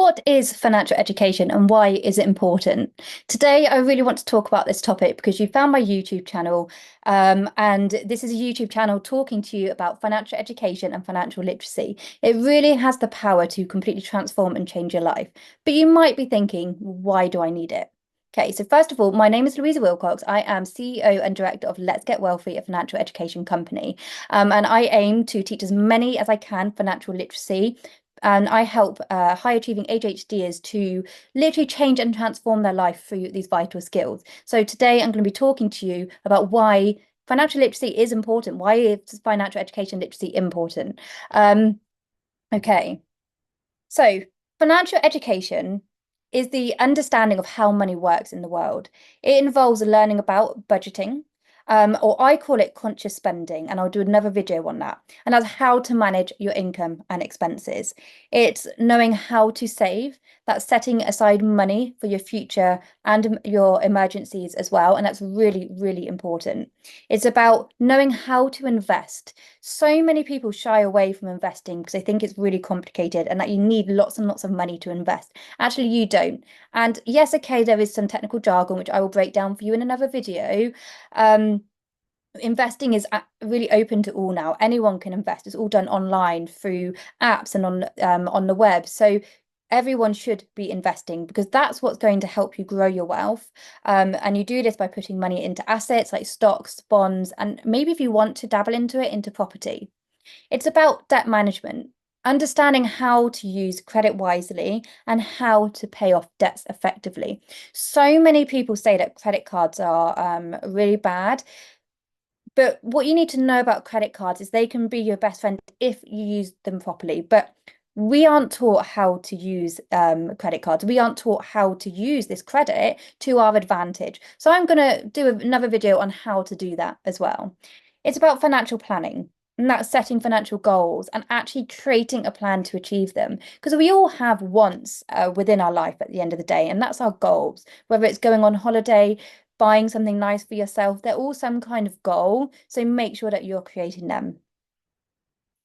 What is financial education and why is it important? Today, I really want to talk about this topic because you found my YouTube channel, and this is a YouTube channel talking to you about financial education and financial literacy. It really has the power to completely transform and change your life. But you might be thinking, why do I need it? Okay, so first of all, my name is Louisa Wilcox. I am CEO and director of Let's Get Wealthy, a financial education company. And I aim to teach as many as I can financial literacy, and I help high achieving ADHDers to literally change and transform their life through these vital skills. So today I'm going to be talking to you about why financial literacy is important. Why is financial education literacy important? Okay, so financial education is the understanding of how money works in the world. It involves learning about budgeting, or I call it conscious spending, and I'll do another video on that. And that's how to manage your income and expenses. It's knowing how to save, that's setting aside money for your future and your emergencies as well. And that's really, really important. It's about knowing how to invest. So many people shy away from investing because they think it's really complicated and that you need lots and lots of money to invest. Actually, you don't. And yes, okay, there is some technical jargon, which I will break down for you in another video. Investing is really open to all now. Anyone can invest. It's all done online through apps and on the web. So everyone should be investing because that's what's going to help you grow your wealth. And you do this by putting money into assets like stocks, bonds, and maybe if you want to dabble into it, into property. It's about debt management, understanding how to use credit wisely and how to pay off debts effectively. So many people say that credit cards are really bad. But what you need to know about credit cards is they can be your best friend if you use them properly. But we aren't taught how to use credit cards. We aren't taught how to use this credit to our advantage. So I'm going to do another video on how to do that as well. It's about financial planning. And that's setting financial goals and actually creating a plan to achieve them. Because we all have wants within our life at the end of the day, and that's our goals. Whether it's going on holiday, buying something nice for yourself, they're all some kind of goal. So make sure that you're creating them.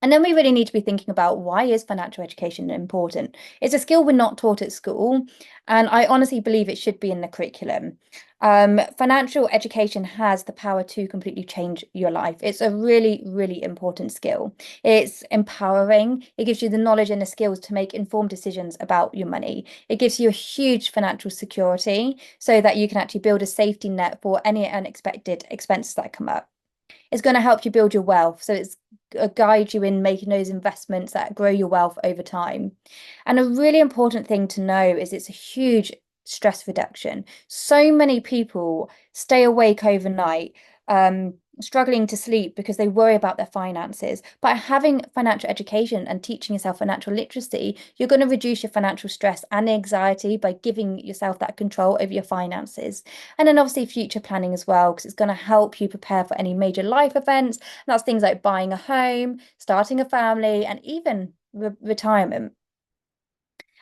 And then we really need to be thinking about, why is financial education important? It's a skill we're not taught at school, and I honestly believe it should be in the curriculum. Financial education has the power to completely change your life. It's a really, really important skill. It's empowering. It gives you the knowledge and the skills to make informed decisions about your money. It gives you a huge financial security so that you can actually build a safety net for any unexpected expenses that come up. It's going to help you build your wealth. So it's a guide you in making those investments that grow your wealth over time. And a really important thing to know is it's a huge stress reduction. So many people stay awake overnight, struggling to sleep because they worry about their finances. By having financial education and teaching yourself financial literacy, you're going to reduce your financial stress and anxiety by giving yourself that control over your finances. And then obviously future planning as well, because it's going to help you prepare for any major life events. And that's things like buying a home, starting a family, and even retirement.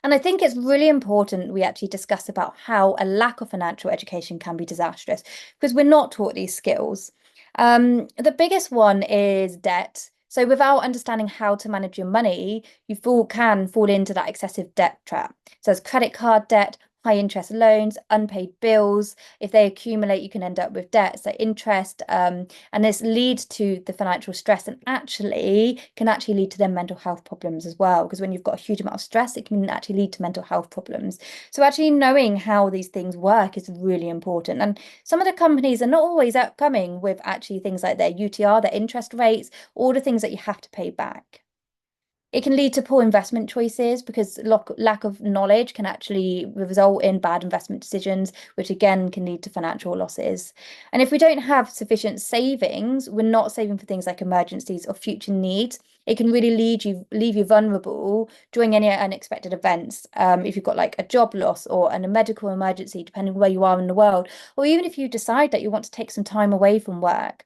And I think it's really important we actually discuss about how a lack of financial education can be disastrous because we're not taught these skills. The biggest one is debt. So without understanding how to manage your money, can fall into that excessive debt trap. So there's credit card debt, high interest loans, unpaid bills. If they accumulate, you can end up with debt, so interest, and this leads to the financial stress and can actually lead to their mental health problems as well. Because when you've got a huge amount of stress, it can actually lead to mental health problems. So actually knowing how these things work is really important. And some of the companies are not always upcoming with actually things like their UTR, their interest rates, all the things that you have to pay back. It can lead to poor investment choices because lack of knowledge can actually result in bad investment decisions, which again can lead to financial losses. And if we don't have sufficient savings, we're not saving for things like emergencies or future needs. It can really leave you vulnerable during any unexpected events. If you've got like a job loss or a medical emergency, depending where you are in the world, or even if you decide that you want to take some time away from work.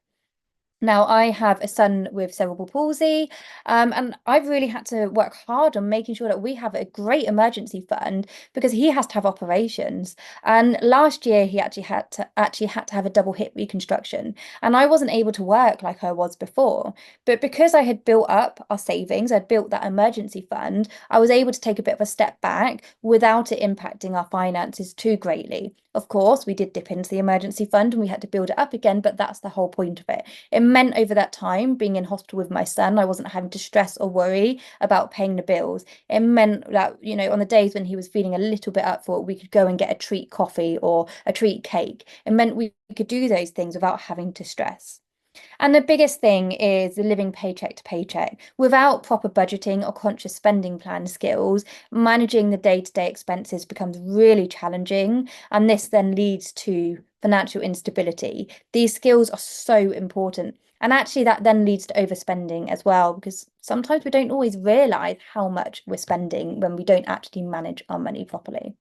Now, I have a son with cerebral palsy, and I've really had to work hard on making sure that we have a great emergency fund because he has to have operations. And last year, he actually had to have a double hip reconstruction, and I wasn't able to work like I was before. But because I had built up our savings, I'd built that emergency fund, I was able to take a bit of a step back without it impacting our finances too greatly. Of course, we did dip into the emergency fund and we had to build it up again, but that's the whole point of it. It meant over that time, being in hospital with my son, I wasn't having to stress or worry about paying the bills. It meant that, on the days when he was feeling a little bit up for it, we could go and get a treat coffee or a treat cake. It meant we could do those things without having to stress. And the biggest thing is the living paycheck to paycheck. Without proper budgeting or conscious spending plan skills, managing the day-to-day expenses becomes really challenging. And this then leads to financial instability. These skills are so important. And actually, that then leads to overspending as well, because sometimes we don't always realize how much we're spending when we don't actually manage our money properly.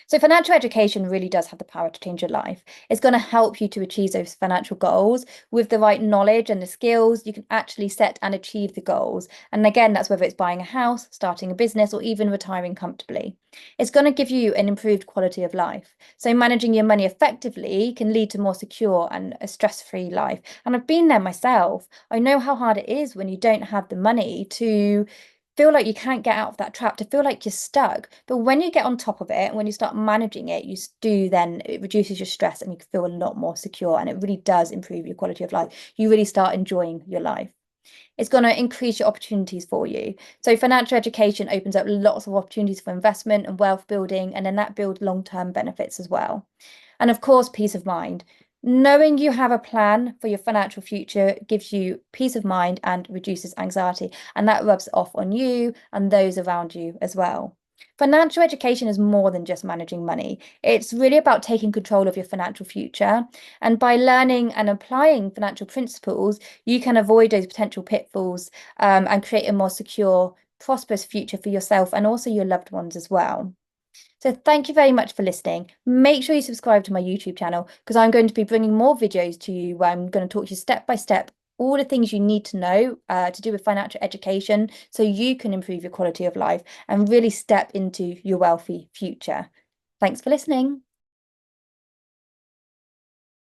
So financial education really does have the power to change your life. It's going to help you to achieve those financial goals with the right knowledge and the skills. You can actually set and achieve the goals. And again, that's whether it's buying a house, starting a business, or even retiring comfortably. It's going to give you an improved quality of life. So managing your money effectively can lead to more secure and a stress-free life. And I've been there myself. I know how hard it is when you don't have the money to feel like you can't get out of that trap, to feel like you're stuck. But when you get on top of it, when you start managing it, it reduces your stress and you feel a lot more secure. And it really does improve your quality of life. You really start enjoying your life. It's going to increase your opportunities for you. So financial education opens up lots of opportunities for investment and wealth building, and then that builds long-term benefits as well. And of course, peace of mind. Knowing you have a plan for your financial future gives you peace of mind and reduces anxiety, and that rubs off on you and those around you as well. Financial education is more than just managing money. It's really about taking control of your financial future. And by learning and applying financial principles, you can avoid those potential pitfalls, and create a more secure, prosperous future for yourself and also your loved ones as well. So thank you very much for listening. Make sure you subscribe to my YouTube channel because I'm going to be bringing more videos to you where I'm going to talk to you step by step, all the things you need to know to do with financial education so you can improve your quality of life and really step into your wealthy future. Thanks for listening.